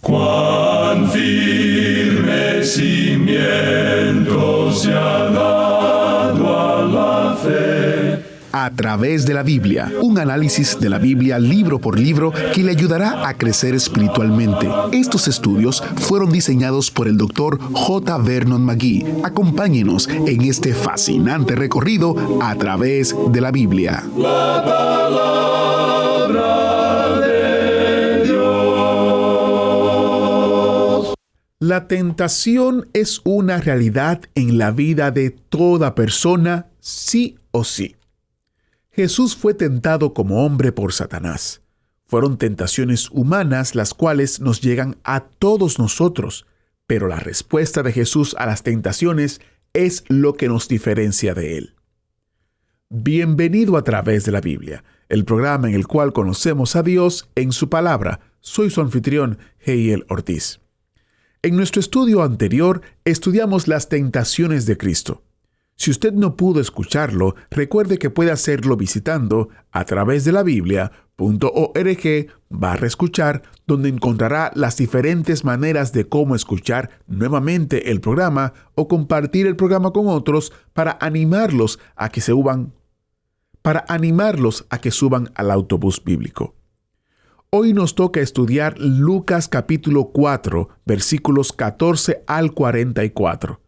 Cuán firme cimiento se ha dado a la fe. A través de la Biblia, un análisis de la Biblia libro por libro que le ayudará a crecer espiritualmente. Estos estudios fueron diseñados por el Dr. J. Vernon McGee. Acompáñenos en este fascinante recorrido a través de la Biblia. La palabra de Dios. La tentación es una realidad en la vida de toda persona, sí o sí. Jesús fue tentado como hombre por Satanás. Fueron tentaciones humanas las cuales nos llegan a todos nosotros, pero la respuesta de Jesús a las tentaciones es lo que nos diferencia de él. Bienvenido a través de la Biblia, el programa en el cual conocemos a Dios en su palabra. Soy su anfitrión, Heiel Ortiz. En nuestro estudio anterior, estudiamos las tentaciones de Cristo. Si usted no pudo escucharlo, recuerde que puede hacerlo visitando a través de la Biblia.org/escuchar, donde encontrará las diferentes maneras de cómo escuchar nuevamente el programa o compartir el programa con otros para animarlos a que suban al autobús bíblico. Hoy nos toca estudiar Lucas capítulo 4, versículos 14 al 44.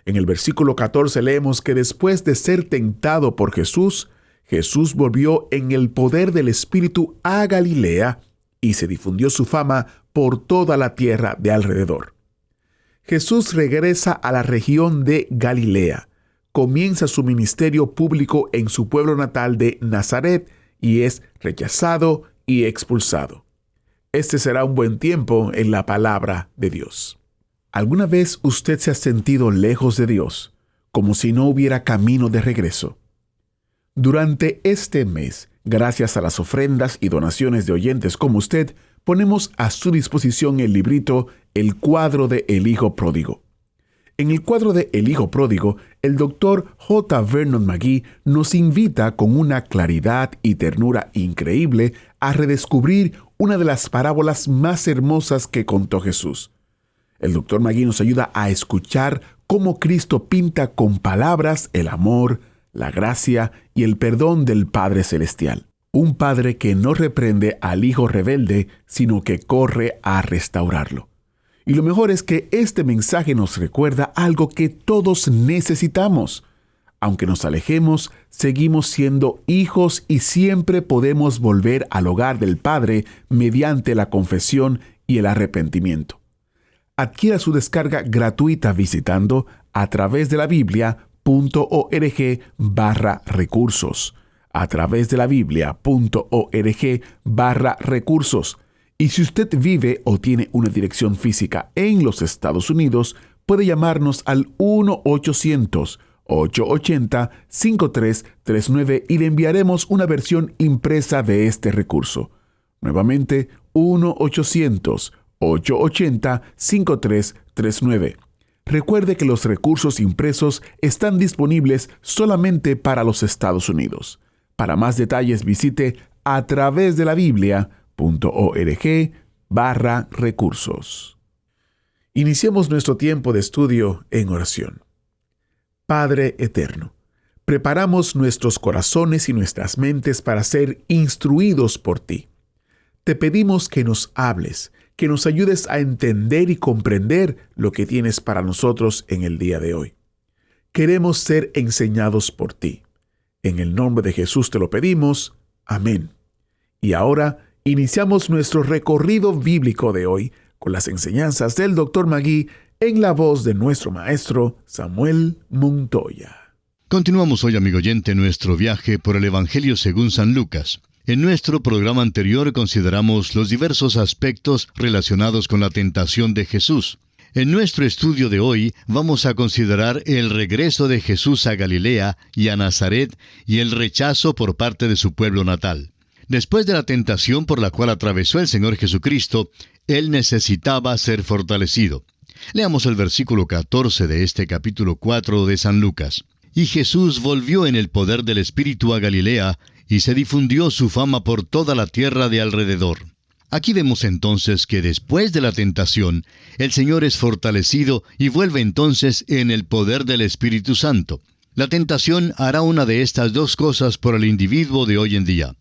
En el versículo 14 leemos que después de ser tentado por Jesús, Jesús volvió en el poder del Espíritu a Galilea y se difundió su fama por toda la tierra de alrededor. Jesús regresa a la región de Galilea, comienza su ministerio público en su pueblo natal de Nazaret y es rechazado y expulsado. Este será un buen tiempo en la palabra de Dios. ¿Alguna vez usted se ha sentido lejos de Dios, como si no hubiera camino de regreso? Durante este mes, gracias a las ofrendas y donaciones de oyentes como usted, ponemos a su disposición el librito El cuadro de El Hijo Pródigo. En el cuadro de El Hijo Pródigo, el Dr. J. Vernon McGee nos invita con una claridad y ternura increíble a redescubrir una de las parábolas más hermosas que contó Jesús. El Dr. McGee nos ayuda a escuchar cómo Cristo pinta con palabras el amor, la gracia y el perdón del Padre Celestial. Un Padre que no reprende al Hijo rebelde, sino que corre a restaurarlo. Y lo mejor es que este mensaje nos recuerda algo que todos necesitamos. Aunque nos alejemos, seguimos siendo hijos y siempre podemos volver al hogar del Padre mediante la confesión y el arrepentimiento. Adquiera su descarga gratuita visitando a través de la Biblia.org/recursos. A través de la Biblia.org/recursos. Y si usted vive o tiene una dirección física en los Estados Unidos, puede llamarnos al 1-800-880-5339 y le enviaremos una versión impresa de este recurso. Nuevamente, 1-800-880-5339. Recuerde que los recursos impresos están disponibles solamente para los Estados Unidos. Para más detalles visite a través de la Biblia.org/recursos. Iniciemos nuestro tiempo de estudio en oración. Padre eterno, preparamos nuestros corazones y nuestras mentes para ser instruidos por ti. Te pedimos que nos hables, que nos ayudes a entender y comprender lo que tienes para nosotros en el día de hoy. Queremos ser enseñados por ti. En el nombre de Jesús te lo pedimos. Amén. Y ahora iniciamos nuestro recorrido bíblico de hoy con las enseñanzas del Dr. McGee en la voz de nuestro maestro Samuel Montoya. Continuamos hoy, amigo oyente, nuestro viaje por el Evangelio según San Lucas. En nuestro programa anterior consideramos los diversos aspectos relacionados con la tentación de Jesús. En nuestro estudio de hoy vamos a considerar el regreso de Jesús a Galilea y a Nazaret y el rechazo por parte de su pueblo natal. Después de la tentación por la cual atravesó el Señor Jesucristo, Él necesitaba ser fortalecido. Leamos el versículo 14 de este capítulo 4 de San Lucas. Y Jesús volvió en el poder del Espíritu a Galilea, y se difundió su fama por toda la tierra de alrededor. Aquí vemos entonces que después de la tentación, el Señor es fortalecido y vuelve entonces en el poder del Espíritu Santo. La tentación hará una de estas dos cosas por el individuo de hoy en día.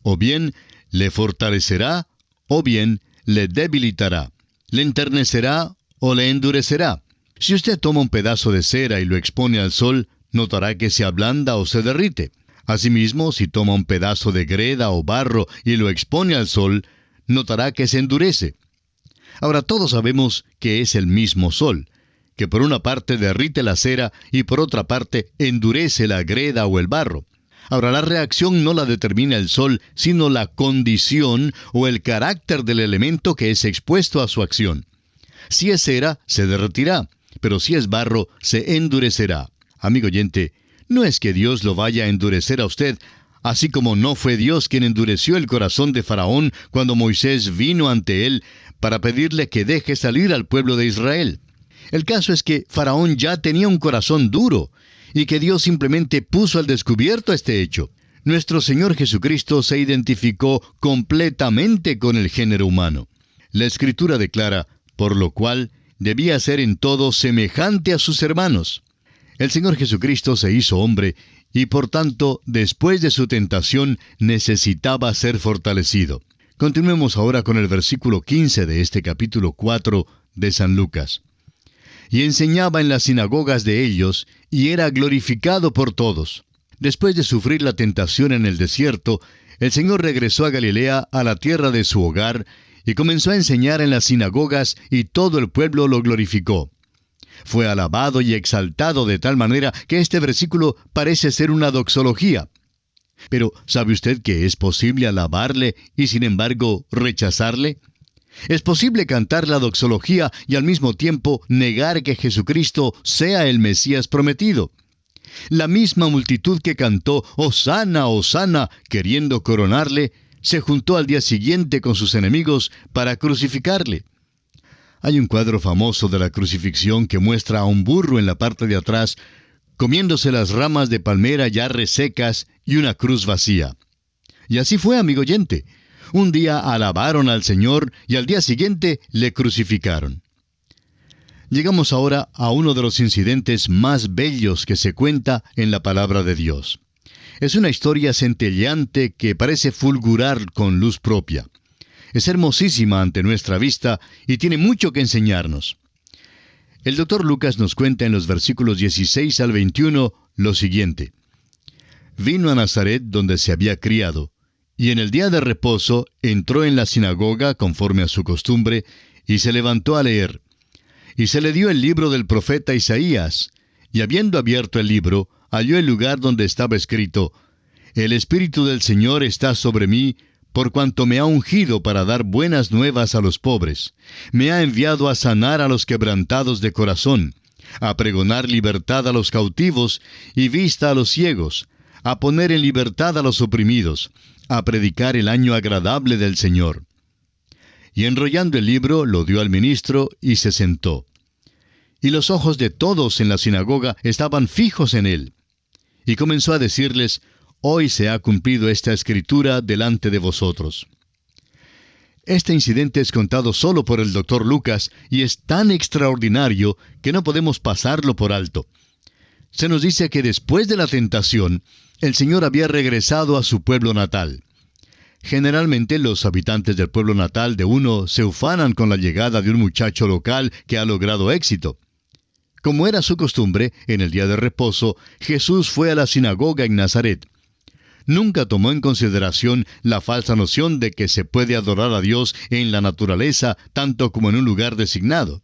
O bien le fortalecerá, o bien le debilitará. Le enternecerá o le endurecerá. Si usted toma un pedazo de cera y lo expone al sol, notará que se ablanda o se derrite. Asimismo, si toma un pedazo de greda o barro y lo expone al sol, notará que se endurece. Ahora todos sabemos que es el mismo sol, que por una parte derrite la cera y por otra parte endurece la greda o el barro. Ahora la reacción no la determina el sol, sino la condición o el carácter del elemento que es expuesto a su acción. Si es cera, se derretirá, pero si es barro, se endurecerá. Amigo oyente, no es que Dios lo vaya a endurecer a usted, así como no fue Dios quien endureció el corazón de Faraón cuando Moisés vino ante él para pedirle que deje salir al pueblo de Israel. El caso es que Faraón ya tenía un corazón duro, y que Dios simplemente puso al descubierto este hecho. Nuestro Señor Jesucristo se identificó completamente con el género humano. La Escritura declara, por lo cual debía ser en todo semejante a sus hermanos. El Señor Jesucristo se hizo hombre, y por tanto, después de su tentación, necesitaba ser fortalecido. Continuemos ahora con el versículo 15 de este capítulo 4 de San Lucas. Y enseñaba en las sinagogas de ellos, y era glorificado por todos. Después de sufrir la tentación en el desierto, el Señor regresó a Galilea, a la tierra de su hogar, y comenzó a enseñar en las sinagogas, y todo el pueblo lo glorificó. Fue alabado y exaltado de tal manera que este versículo parece ser una doxología. Pero, ¿sabe usted que es posible alabarle y sin embargo rechazarle? Es posible cantar la doxología y al mismo tiempo negar que Jesucristo sea el Mesías prometido. La misma multitud que cantó «Hosana, Hosana», queriendo coronarle, se juntó al día siguiente con sus enemigos para crucificarle. Hay un cuadro famoso de la crucifixión que muestra a un burro en la parte de atrás, comiéndose las ramas de palmera ya resecas y una cruz vacía. Y así fue, amigo oyente. Un día alabaron al Señor y al día siguiente le crucificaron. Llegamos ahora a uno de los incidentes más bellos que se cuenta en la palabra de Dios. Es una historia centelleante que parece fulgurar con luz propia. Es hermosísima ante nuestra vista y tiene mucho que enseñarnos. El doctor Lucas nos cuenta en los versículos 16 al 21 lo siguiente. Vino a Nazaret donde se había criado, y en el día de reposo entró en la sinagoga conforme a su costumbre, y se levantó a leer. Y se le dio el libro del profeta Isaías, y habiendo abierto el libro, halló el lugar donde estaba escrito, «El Espíritu del Señor está sobre mí, por cuanto me ha ungido para dar buenas nuevas a los pobres. Me ha enviado a sanar a los quebrantados de corazón, a pregonar libertad a los cautivos y vista a los ciegos, a poner en libertad a los oprimidos, a predicar el año agradable del Señor». Y enrollando el libro, lo dio al ministro y se sentó. Y los ojos de todos en la sinagoga estaban fijos en él. Y comenzó a decirles, «Hoy se ha cumplido esta escritura delante de vosotros». Este incidente es contado solo por el doctor Lucas y es tan extraordinario que no podemos pasarlo por alto. Se nos dice que después de la tentación, el Señor había regresado a su pueblo natal. Generalmente los habitantes del pueblo natal de uno se ufanan con la llegada de un muchacho local que ha logrado éxito. Como era su costumbre, en el día de reposo, Jesús fue a la sinagoga en Nazaret. Nunca tomó en consideración la falsa noción de que se puede adorar a Dios en la naturaleza tanto como en un lugar designado.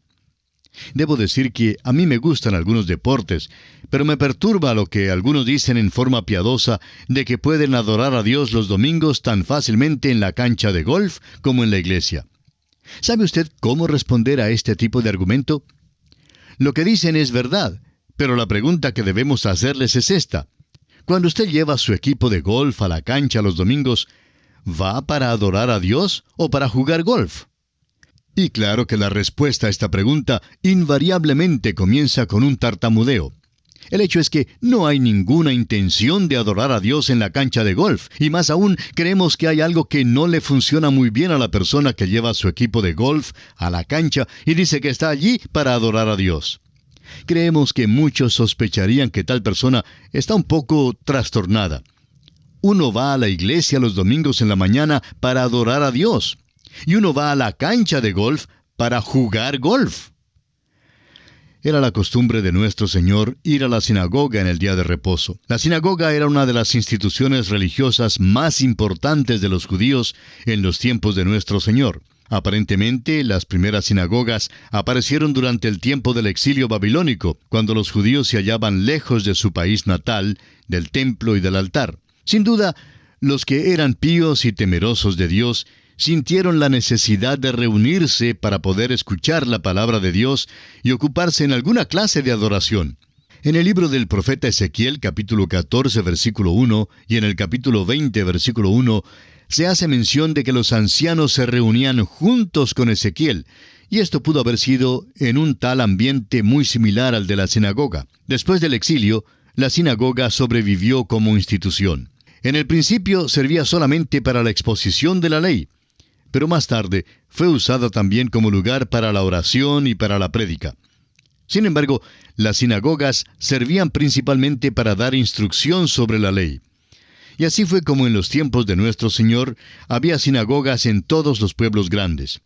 Debo decir que a mí me gustan algunos deportes, pero me perturba lo que algunos dicen en forma piadosa de que pueden adorar a Dios los domingos tan fácilmente en la cancha de golf como en la iglesia. ¿Sabe usted cómo responder a este tipo de argumento? Lo que dicen es verdad, pero la pregunta que debemos hacerles es esta. Cuando usted lleva su equipo de golf a la cancha los domingos, ¿va para adorar a Dios o para jugar golf? Y claro que la respuesta a esta pregunta invariablemente comienza con un tartamudeo. El hecho es que no hay ninguna intención de adorar a Dios en la cancha de golf, y más aún creemos que hay algo que no le funciona muy bien a la persona que lleva su equipo de golf a la cancha y dice que está allí para adorar a Dios. Creemos que muchos sospecharían que tal persona está un poco trastornada. Uno va a la iglesia los domingos en la mañana para adorar a Dios, y uno va a la cancha de golf para jugar golf. Era la costumbre de nuestro Señor ir a la sinagoga en el día de reposo. La sinagoga era una de las instituciones religiosas más importantes de los judíos en los tiempos de nuestro Señor. Aparentemente, las primeras sinagogas aparecieron durante el tiempo del exilio babilónico, cuando los judíos se hallaban lejos de su país natal, del templo y del altar. Sin duda, los que eran píos y temerosos de Dios sintieron la necesidad de reunirse para poder escuchar la palabra de Dios y ocuparse en alguna clase de adoración. En el libro del profeta Ezequiel, capítulo 14, versículo 1, y en el capítulo 20, versículo 1, se hace mención de que los ancianos se reunían juntos con Ezequiel, y esto pudo haber sido en un tal ambiente muy similar al de la sinagoga. Después del exilio, la sinagoga sobrevivió como institución. En el principio servía solamente para la exposición de la ley, pero más tarde fue usada también como lugar para la oración y para la prédica. Sin embargo, las sinagogas servían principalmente para dar instrucción sobre la ley. Y así fue como en los tiempos de nuestro Señor había sinagogas en todos los pueblos grandes.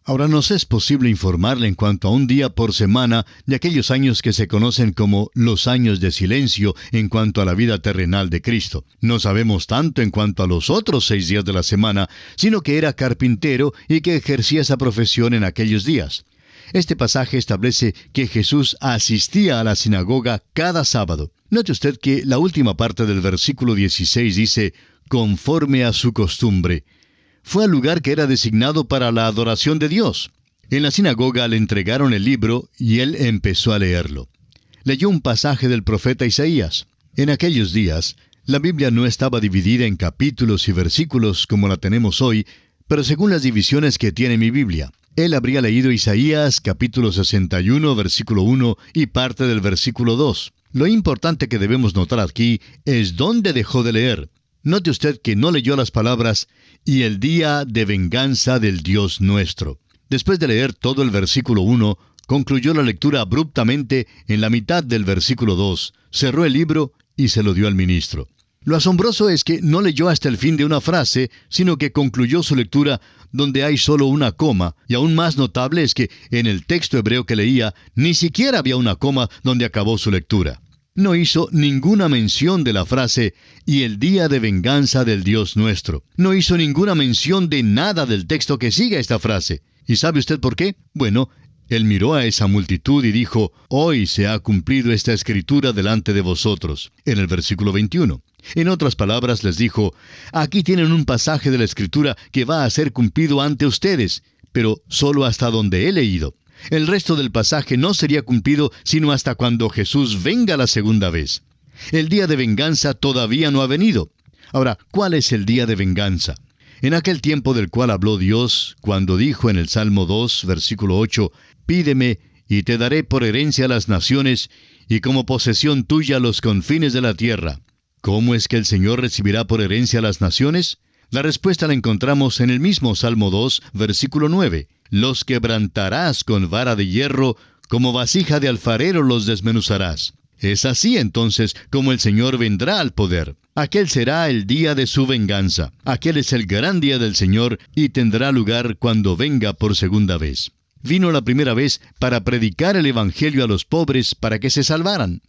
Ahora nos es posible informarle en cuanto a un día por semana de aquellos años que se conocen como los años de silencio en cuanto a la vida terrenal de Cristo. No sabemos tanto en cuanto a los otros 6 días de la semana, sino que era carpintero y que ejercía esa profesión en aquellos días. Este pasaje establece que Jesús asistía a la sinagoga cada sábado. Note usted que la última parte del versículo 16 dice, conforme a su costumbre. Fue al lugar que era designado para la adoración de Dios. En la sinagoga le entregaron el libro y él empezó a leerlo. Leyó un pasaje del profeta Isaías. En aquellos días, la Biblia no estaba dividida en capítulos y versículos como la tenemos hoy, pero según las divisiones que tiene mi Biblia. Él habría leído Isaías capítulo 61, versículo 1 y parte del versículo 2. Lo importante que debemos notar aquí es dónde dejó de leer. Note usted que no leyó las palabras, y el día de venganza del Dios nuestro. Después de leer todo el versículo 1, concluyó la lectura abruptamente en la mitad del versículo 2, cerró el libro y se lo dio al ministro. Lo asombroso es que no leyó hasta el fin de una frase, sino que concluyó su lectura donde hay solo una coma, y aún más notable es que en el texto hebreo que leía, ni siquiera había una coma donde acabó su lectura. No hizo ninguna mención de la frase, y el día de venganza del Dios nuestro. No hizo ninguna mención de nada del texto que sigue esta frase. ¿Y sabe usted por qué? Bueno, él miró a esa multitud y dijo, hoy se ha cumplido esta escritura delante de vosotros, en el versículo 21. En otras palabras les dijo, aquí tienen un pasaje de la escritura que va a ser cumplido ante ustedes, pero solo hasta donde he leído. El resto del pasaje no sería cumplido sino hasta cuando Jesús venga la segunda vez. El día de venganza todavía no ha venido. Ahora, ¿cuál es el día de venganza? En aquel tiempo del cual habló Dios, cuando dijo en el Salmo 2, versículo 8, pídeme, y te daré por herencia a las naciones, y como posesión tuya los confines de la tierra. ¿Cómo es que el Señor recibirá por herencia a las naciones? La respuesta la encontramos en el mismo Salmo 2, versículo 9. Los quebrantarás con vara de hierro, como vasija de alfarero los desmenuzarás. Es así entonces como el Señor vendrá al poder. Aquel será el día de su venganza. Aquel es el gran día del Señor y tendrá lugar cuando venga por segunda vez. Vino la primera vez para predicar el Evangelio a los pobres para que se salvaran.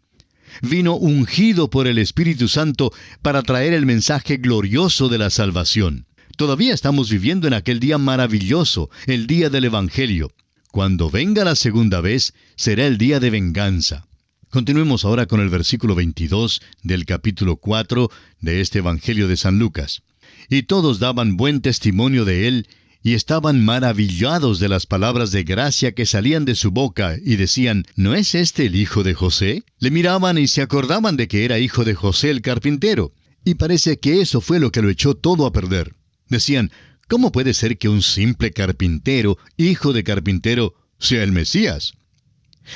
Vino ungido por el Espíritu Santo para traer el mensaje glorioso de la salvación. Todavía estamos viviendo en aquel día maravilloso, el día del Evangelio. Cuando venga la segunda vez, será el día de venganza. Continuemos ahora con el versículo 22 del capítulo 4 de este Evangelio de San Lucas. Y todos daban buen testimonio de él, y estaban maravillados de las palabras de gracia que salían de su boca, y decían, ¿no es este el hijo de José? Le miraban y se acordaban de que era hijo de José el carpintero, y parece que eso fue lo que lo echó todo a perder. Decían, ¿cómo puede ser que un simple carpintero, hijo de carpintero, sea el Mesías?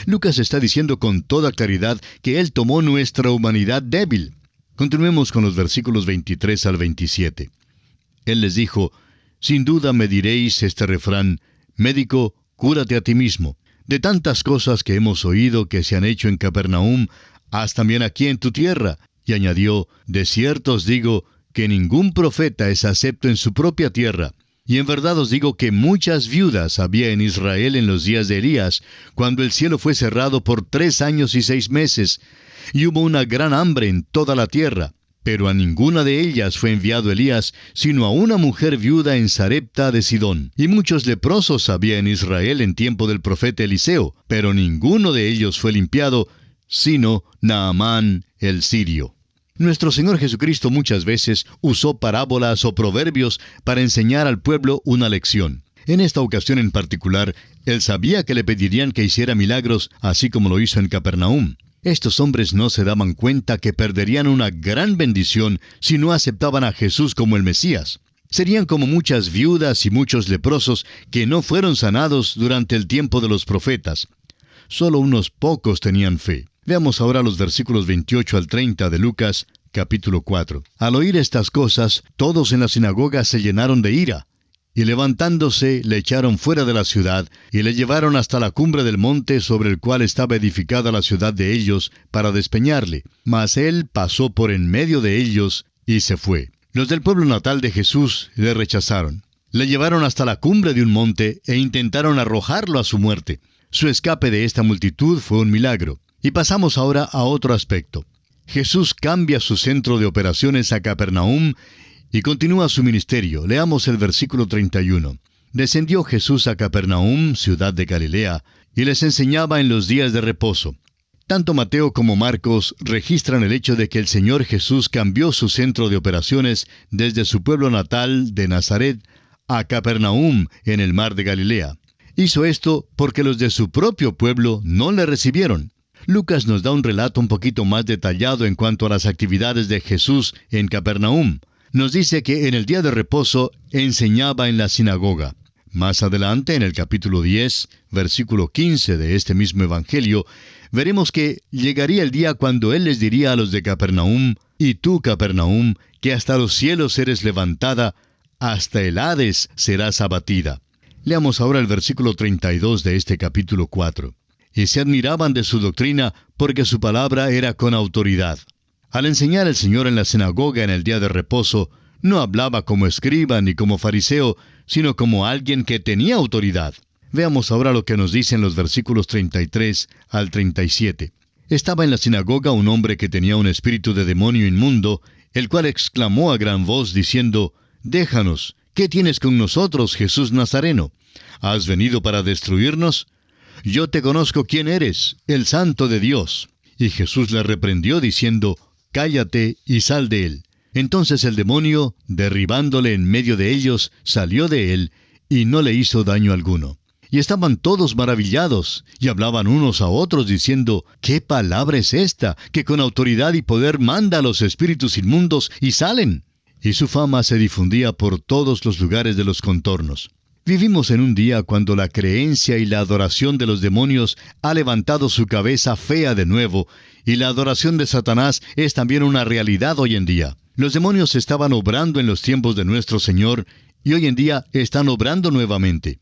Lucas está diciendo con toda claridad que Él tomó nuestra humanidad débil. Continuemos con los versículos 23 al 27. Él les dijo: «Sin duda me diréis este refrán: médico, cúrate a ti mismo. De tantas cosas que hemos oído que se han hecho en Capernaum, haz también aquí en tu tierra». Y añadió: «De cierto os digo que ningún profeta es acepto en su propia tierra. Y en verdad os digo que muchas viudas había en Israel en los días de Elías, cuando el cielo fue cerrado por 3 años y 6 meses, y hubo una gran hambre en toda la tierra. Pero a ninguna de ellas fue enviado Elías, sino a una mujer viuda en Sarepta de Sidón. Y muchos leprosos había en Israel en tiempo del profeta Eliseo, pero ninguno de ellos fue limpiado, sino Naamán el sirio». Nuestro Señor Jesucristo muchas veces usó parábolas o proverbios para enseñar al pueblo una lección. En esta ocasión en particular, Él sabía que le pedirían que hiciera milagros, así como lo hizo en Capernaum. Estos hombres no se daban cuenta que perderían una gran bendición si no aceptaban a Jesús como el Mesías. Serían como muchas viudas y muchos leprosos que no fueron sanados durante el tiempo de los profetas. Solo unos pocos tenían fe. Veamos ahora los versículos 28 al 30 de Lucas, capítulo 4. Al oír estas cosas, todos en la sinagoga se llenaron de ira, y levantándose, le echaron fuera de la ciudad, y le llevaron hasta la cumbre del monte sobre el cual estaba edificada la ciudad de ellos, para despeñarle. Mas él pasó por en medio de ellos, y se fue. Los del pueblo natal de Jesús le rechazaron. Le llevaron hasta la cumbre de un monte, e intentaron arrojarlo a su muerte. Su escape de esta multitud fue un milagro. Y pasamos ahora a otro aspecto. Jesús cambia su centro de operaciones a Capernaum y continúa su ministerio. Leamos el versículo 31. Descendió Jesús a Capernaum, ciudad de Galilea, y les enseñaba en los días de reposo. Tanto Mateo como Marcos registran el hecho de que el Señor Jesús cambió su centro de operaciones desde su pueblo natal de Nazaret a Capernaum en el mar de Galilea. Hizo esto porque los de su propio pueblo no le recibieron. Lucas nos da un relato un poquito más detallado en cuanto a las actividades de Jesús en Capernaum. Nos dice que en el día de reposo enseñaba en la sinagoga. Más adelante, en el capítulo 10, versículo 15 de este mismo evangelio, veremos que llegaría el día cuando Él les diría a los de Capernaum: «Y tú, Capernaum, que hasta los cielos eres levantada, hasta el Hades serás abatida». Leamos ahora el versículo 32 de este capítulo 4. Y se admiraban de su doctrina, porque su palabra era con autoridad. Al enseñar el Señor en la sinagoga en el día de reposo, no hablaba como escriba ni como fariseo, sino como alguien que tenía autoridad. Veamos ahora lo que nos dicen los versículos 33 al 37. Estaba en la sinagoga un hombre que tenía un espíritu de demonio inmundo, el cual exclamó a gran voz diciendo: «Déjanos, ¿qué tienes con nosotros, Jesús Nazareno? ¿Has venido para destruirnos? Yo te conozco quién eres, el Santo de Dios». Y Jesús le reprendió diciendo: «Cállate y sal de él». Entonces el demonio, derribándole en medio de ellos, salió de él, y no le hizo daño alguno. Y estaban todos maravillados, y hablaban unos a otros diciendo: «¿Qué palabra es esta, que con autoridad y poder manda a los espíritus inmundos, y salen?» Y su fama se difundía por todos los lugares de los contornos. Vivimos en un día cuando la creencia y la adoración de los demonios ha levantado su cabeza fea de nuevo, y la adoración de Satanás es también una realidad hoy en día. Los demonios estaban obrando en los tiempos de nuestro Señor, y hoy en día están obrando nuevamente.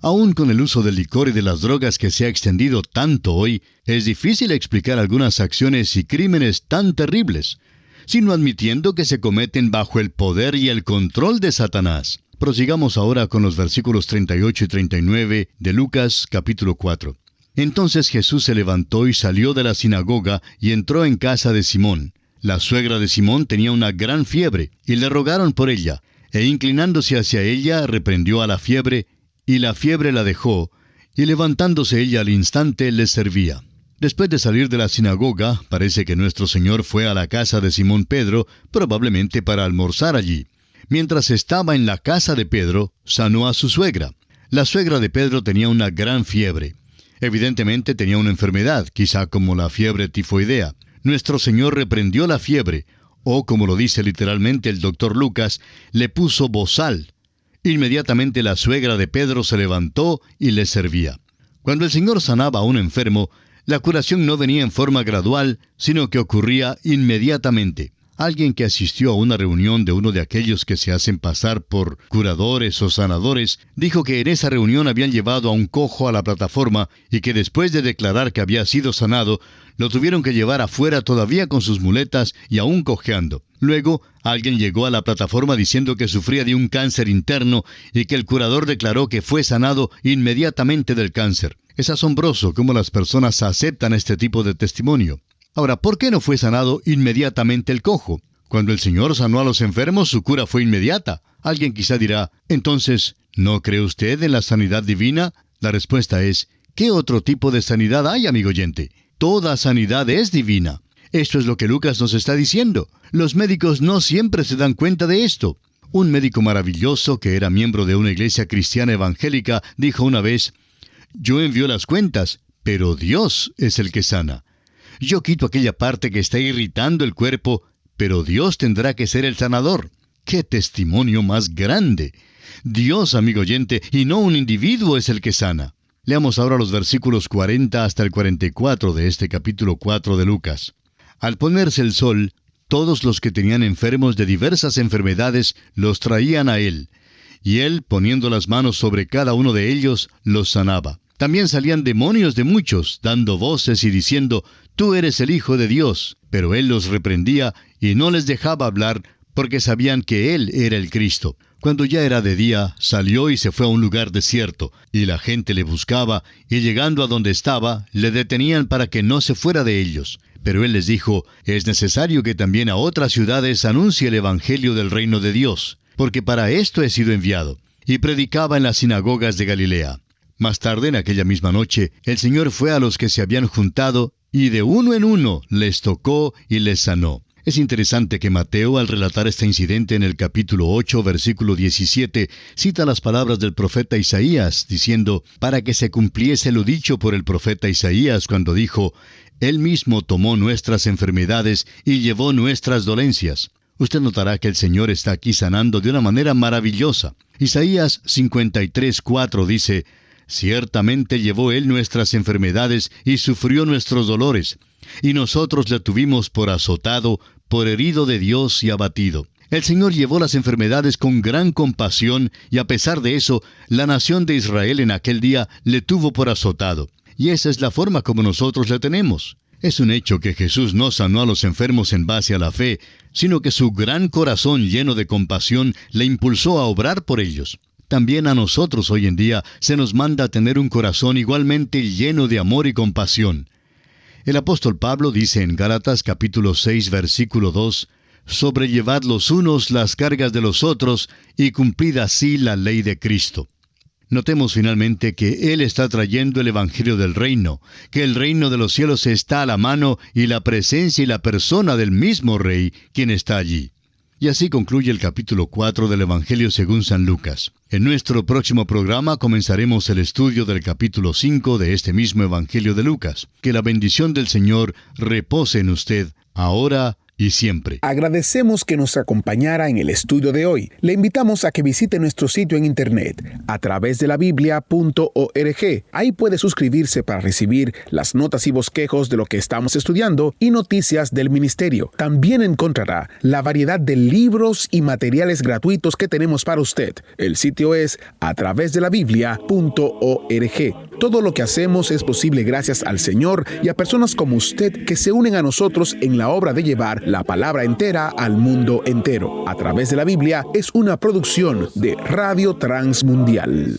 Aún con el uso del licor y de las drogas que se ha extendido tanto hoy, es difícil explicar algunas acciones y crímenes tan terribles, sino admitiendo que se cometen bajo el poder y el control de Satanás. Prosigamos ahora con los versículos 38 y 39 de Lucas capítulo 4. Entonces Jesús se levantó y salió de la sinagoga y entró en casa de Simón. La suegra de Simón tenía una gran fiebre, y le rogaron por ella, e inclinándose hacia ella reprendió a la fiebre, y la fiebre la dejó, y levantándose ella al instante les servía. Después de salir de la sinagoga, parece que nuestro Señor fue a la casa de Simón Pedro, probablemente para almorzar allí. Mientras estaba en la casa de Pedro, sanó a su suegra. La suegra de Pedro tenía una gran fiebre. Evidentemente tenía una enfermedad, quizá como la fiebre tifoidea. Nuestro Señor reprendió la fiebre, o como lo dice literalmente el doctor Lucas, le puso bozal. Inmediatamente la suegra de Pedro se levantó y le servía. Cuando el Señor sanaba a un enfermo, la curación no venía en forma gradual, sino que ocurría inmediatamente. Alguien que asistió a una reunión de uno de aquellos que se hacen pasar por curadores o sanadores, dijo que en esa reunión habían llevado a un cojo a la plataforma y que después de declarar que había sido sanado, lo tuvieron que llevar afuera todavía con sus muletas y aún cojeando. Luego, alguien llegó a la plataforma diciendo que sufría de un cáncer interno y que el curador declaró que fue sanado inmediatamente del cáncer. Es asombroso cómo las personas aceptan este tipo de testimonio. Ahora, ¿por qué no fue sanado inmediatamente el cojo? Cuando el Señor sanó a los enfermos, su cura fue inmediata. Alguien quizá dirá, entonces, ¿no cree usted en la sanidad divina? La respuesta es, ¿qué otro tipo de sanidad hay, amigo oyente? Toda sanidad es divina. Esto es lo que Lucas nos está diciendo. Los médicos no siempre se dan cuenta de esto. Un médico maravilloso que era miembro de una iglesia cristiana evangélica dijo una vez, yo envío las cuentas, pero Dios es el que sana. Yo quito aquella parte que está irritando el cuerpo, pero Dios tendrá que ser el sanador. ¡Qué testimonio más grande! Dios, amigo oyente, y no un individuo es el que sana. Leamos ahora los versículos 40 hasta el 44 de este capítulo 4 de Lucas. Al ponerse el sol, todos los que tenían enfermos de diversas enfermedades los traían a él, y él, poniendo las manos sobre cada uno de ellos, los sanaba. También salían demonios de muchos, dando voces y diciendo, «Tú eres el Hijo de Dios». Pero él los reprendía y no les dejaba hablar, porque sabían que él era el Cristo. Cuando ya era de día, salió y se fue a un lugar desierto, y la gente le buscaba, y llegando a donde estaba, le detenían para que no se fuera de ellos. Pero él les dijo, «Es necesario que también a otras ciudades anuncie el Evangelio del reino de Dios, porque para esto he sido enviado». Y predicaba en las sinagogas de Galilea. Más tarde, en aquella misma noche, el Señor fue a los que se habían juntado, y de uno en uno les tocó y les sanó. Es interesante que Mateo, al relatar este incidente en el capítulo 8, versículo 17, cita las palabras del profeta Isaías, diciendo, para que se cumpliese lo dicho por el profeta Isaías cuando dijo, Él mismo tomó nuestras enfermedades y llevó nuestras dolencias. Usted notará que el Señor está aquí sanando de una manera maravillosa. Isaías 53:4 dice, ciertamente llevó Él nuestras enfermedades y sufrió nuestros dolores, y nosotros le tuvimos por azotado, por herido de Dios y abatido. El Señor llevó las enfermedades con gran compasión, y a pesar de eso, la nación de Israel en aquel día le tuvo por azotado. Y esa es la forma como nosotros le tenemos. Es un hecho que Jesús no sanó a los enfermos en base a la fe, sino que su gran corazón lleno de compasión le impulsó a obrar por ellos. También a nosotros hoy en día se nos manda a tener un corazón igualmente lleno de amor y compasión. El apóstol Pablo dice en Gálatas capítulo 6 versículo 2, sobrellevad los unos las cargas de los otros y cumplid así la ley de Cristo. Notemos finalmente que Él está trayendo el Evangelio del reino, que el reino de los cielos está a la mano y la presencia y la persona del mismo Rey, quien está allí. Y así concluye el capítulo 4 del Evangelio según San Lucas. En nuestro próximo programa comenzaremos el estudio del capítulo 5 de este mismo Evangelio de Lucas. Que la bendición del Señor repose en usted, ahora y siempre. Agradecemos que nos acompañara en el estudio de hoy. Le invitamos a que visite nuestro sitio en internet a través de la biblia.org. Ahí puede suscribirse para recibir las notas y bosquejos de lo que estamos estudiando y noticias del ministerio. También encontrará la variedad de libros y materiales gratuitos que tenemos para usted. El sitio es a través de la biblia.org. Todo lo que hacemos es posible gracias al Señor y a personas como usted que se unen a nosotros en la obra de llevar la palabra entera al mundo entero. A través de la Biblia es una producción de Radio Transmundial.